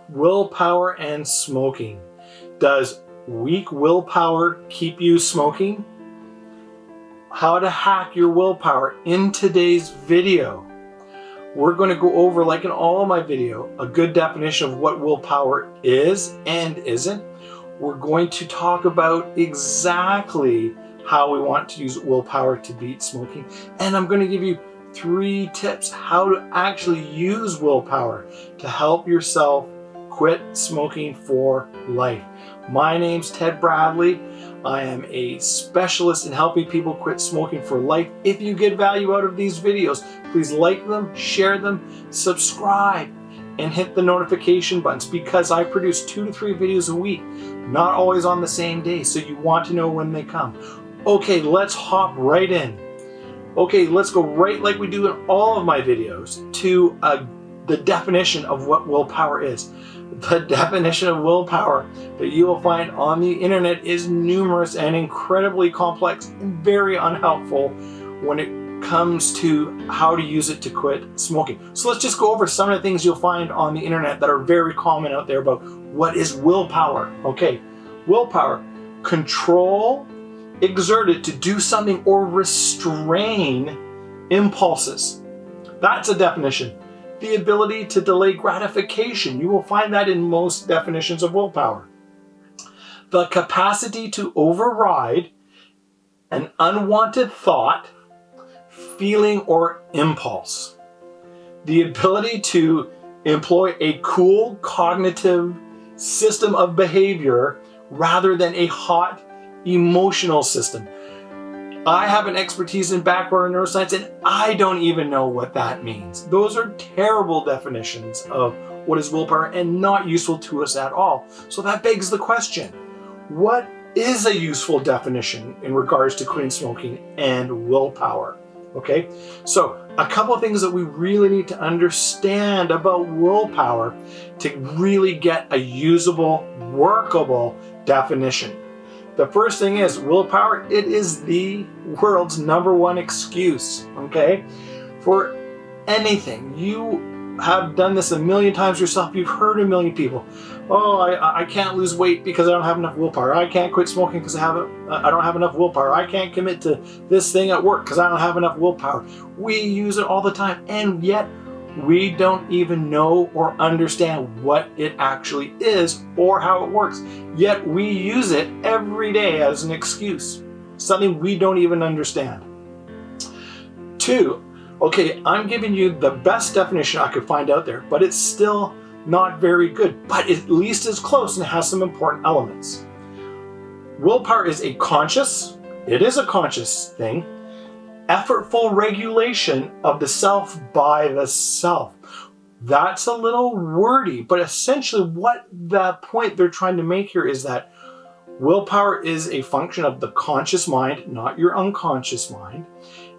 willpower and smoking. Does weak willpower keep you smoking? How to hack your willpower. In today's video, we're going to go over, like in all of my video, a good definition of what willpower is and isn't. We're going to talk about exactly how we want to use willpower to beat smoking. And I'm going to give you 3 tips how to actually use willpower to help yourself quit smoking for life. My name's Ted Bradley. I am a specialist in helping people quit smoking for life. If you get value out of these videos, please like them, share them, subscribe, and hit the notification buttons, because I produce 2 to 3 videos a week, not always on the same day, so you want to know when they come. Okay, let's hop right in. Okay, let's go right, like we do in all of my videos, to the definition of what willpower is. The definition of willpower that you will find on the internet is numerous and incredibly complex and very unhelpful when it comes to how to use it to quit smoking. So let's just go over some of the things you'll find on the internet that are very common out there about what is willpower. Okay, willpower: control exerted to do something or restrain impulses. That's a definition. The ability to delay gratification. You will find that in most definitions of willpower. The capacity to override an unwanted thought, feeling, or impulse. The ability to employ a cool cognitive system of behavior rather than a hot emotional system. I have an expertise in background in neuroscience, and I don't even know what that means. Those are terrible definitions of what is willpower and not useful to us at all. So that begs the question, what is a useful definition in regards to quitting smoking and willpower? Okay, so a couple of things that we really need to understand about willpower to really get a usable, workable definition. The first thing is willpower. It is the world's #1 excuse, okay? For anything. You have done this a million times yourself. You've heard a million people. Oh, I can't lose weight because I don't have enough willpower. I can't quit smoking because I don't have enough willpower. I can't commit to this thing at work because I don't have enough willpower. We use it all the time, and yet we don't even know or understand what it actually is or how it works. Yet we use it every day as an excuse, something we don't even understand. 2, okay, I'm giving you the best definition I could find out there, but it's still not very good, but at least it's close and has some important elements. Willpower is a conscious thing, effortful regulation of the self by the self. That's a little wordy, but essentially what the point they're trying to make here is that willpower is a function of the conscious mind, not your unconscious mind.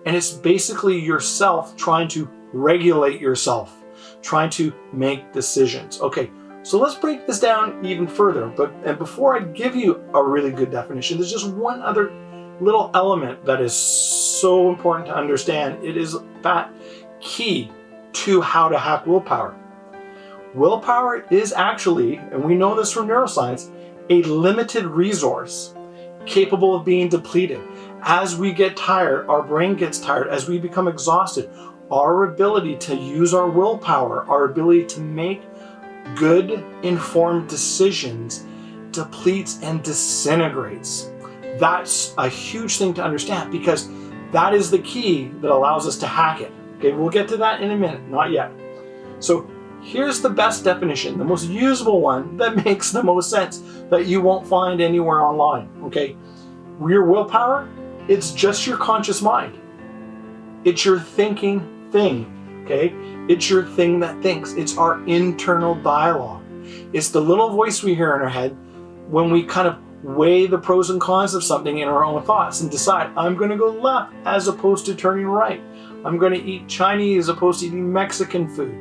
And it's basically yourself trying to regulate yourself, trying to make decisions. Okay, so let's break this down even further. And before I give you a really good definition, there's just one other little element that is so important to understand. It is that key to how to hack willpower. Willpower is actually, and we know this from neuroscience, a limited resource capable of being depleted. As we get tired, our brain gets tired, as we become exhausted, our ability to use our willpower, our ability to make good informed decisions depletes and disintegrates. That's a huge thing to understand, because that is the key that allows us to hack it. Okay, we'll get to that in a minute, not yet. So here's the best definition, the most usable one that makes the most sense, that you won't find anywhere online. Okay, your willpower, it's just your conscious mind. It's your thinking thing. Okay, it's your thing that thinks. It's our internal dialogue. It's the little voice we hear in our head when we kind of weigh the pros and cons of something in our own thoughts and decide, I'm going to go left as opposed to turning right. I'm going to eat Chinese as opposed to eating Mexican food.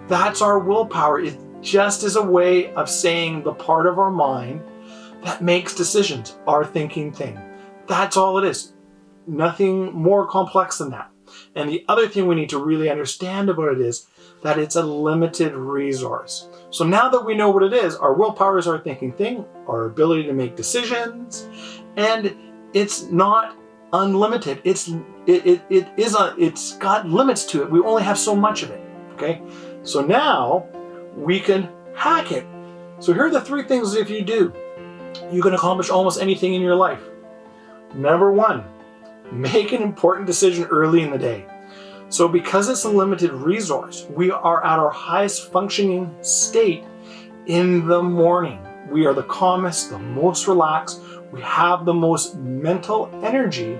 That's our willpower. It just is a way of saying the part of our mind that makes decisions, our thinking thing. That's all it is. Nothing more complex than that. And the other thing we need to really understand about it is that it's a limited resource. So now that we know what it is, our willpower is our thinking thing, our ability to make decisions, and it's not unlimited. It's got limits to it. We only have so much of it. Okay? So now we can hack it. So here are the 3 things if you do, you can accomplish almost anything in your life. Number 1, make an important decision early in the day. So because it's a limited resource, we are at our highest functioning state in the morning. We are the calmest, the most relaxed. We have the most mental energy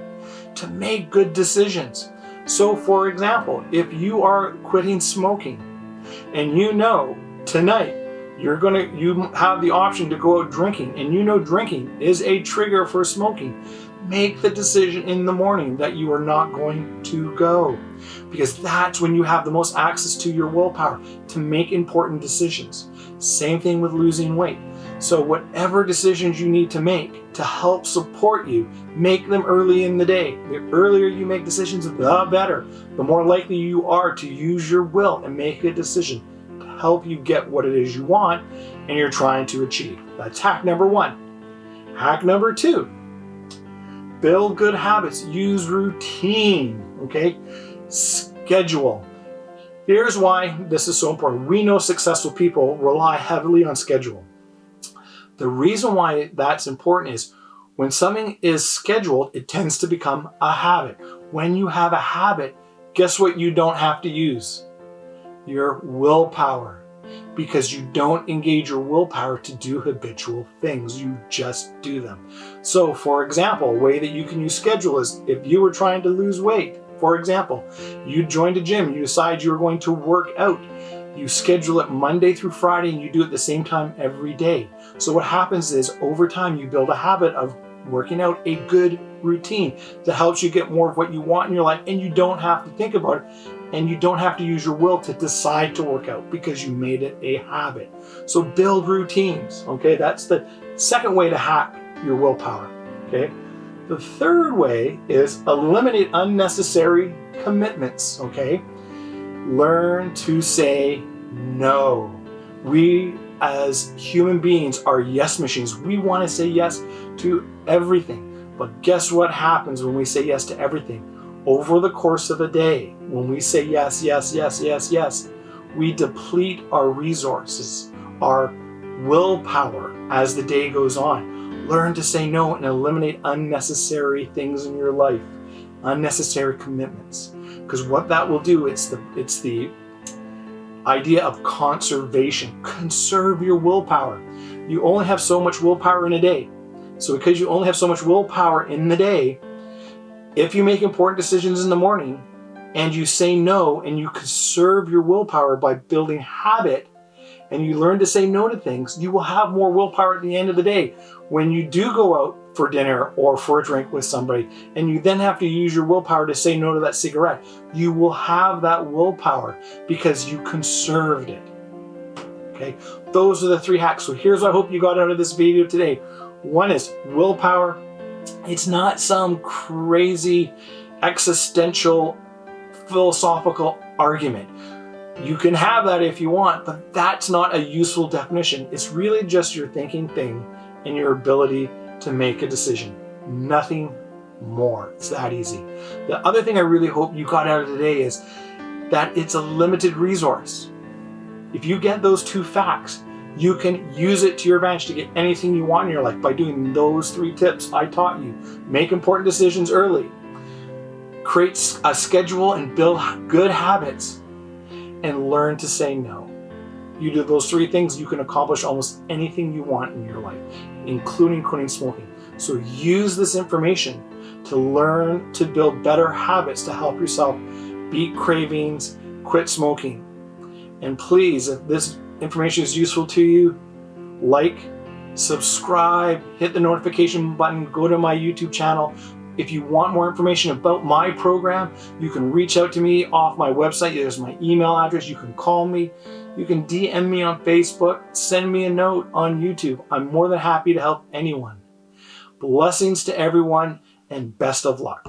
to make good decisions. So for example, if you are quitting smoking and you know tonight you have the option to go out drinking, and you know drinking is a trigger for smoking, make the decision in the morning that you are not going to go, because that's when you have the most access to your willpower to make important decisions. Same thing with losing weight. So whatever decisions you need to make to help support you, make them early in the day. The earlier you make decisions, the better. The more likely you are to use your will and make a decision to help you get what it is you want and you're trying to achieve. That's hack number 1. Hack number 2, build good habits. Use routine, okay? Schedule. Here's why this is so important. We know successful people rely heavily on schedule. The reason why that's important is when something is scheduled, it tends to become a habit. When you have a habit, guess what you don't have to use? Your willpower. Because you don't engage your willpower to do habitual things. You just do them. So for example, a way that you can use schedule is if you were trying to lose weight, for example, you joined a gym, you decide you're going to work out. You schedule it Monday through Friday and you do it the same time every day. So what happens is over time you build a habit of working out, a good routine that helps you get more of what you want in your life, and you don't have to think about it, and you don't have to use your will to decide to work out because you made it a habit. So build routines, okay? That's the second way to hack your willpower, okay? The third way is eliminate unnecessary commitments, okay? Learn to say no. We as human beings are yes machines. We want to say yes to everything. But guess what happens when we say yes to everything? Over the course of a day, when we say yes, yes, yes, yes, yes, we deplete our resources, our willpower as the day goes on. Learn to say no and eliminate unnecessary things in your life, unnecessary commitments. Because what that will do, it's the idea of conservation. Conserve your willpower. You only have so much willpower in a day. So because you only have so much willpower in the day, if you make important decisions in the morning and you say no and you conserve your willpower by building habit and you learn to say no to things, you will have more willpower at the end of the day. When you do go out for dinner or for a drink with somebody and you then have to use your willpower to say no to that cigarette, you will have that willpower because you conserved it. Okay, those are the 3 hacks. So here's what I hope you got out of this video today. 1 is willpower. It's not some crazy existential philosophical argument. You can have that if you want, but that's not a useful definition. It's really just your thinking thing and your ability to make a decision. Nothing more. It's that easy. The other thing I really hope you got out of today is that it's a limited resource. If you get those 2 facts, you can use it to your advantage to get anything you want in your life by doing those 3 tips I taught you. Make important decisions early. Create a schedule and build good habits. And learn to say no. You do those 3 things, you can accomplish almost anything you want in your life, including quitting smoking. So use this information to learn to build better habits to help yourself beat cravings, quit smoking. And please, if this information is useful to you, like, subscribe, hit the notification button, go to my YouTube channel. If you want more information about my program, you can reach out to me off my website. There's my email address. You can call me. You can DM me on Facebook. Send me a note on YouTube. I'm more than happy to help anyone. Blessings to everyone and best of luck.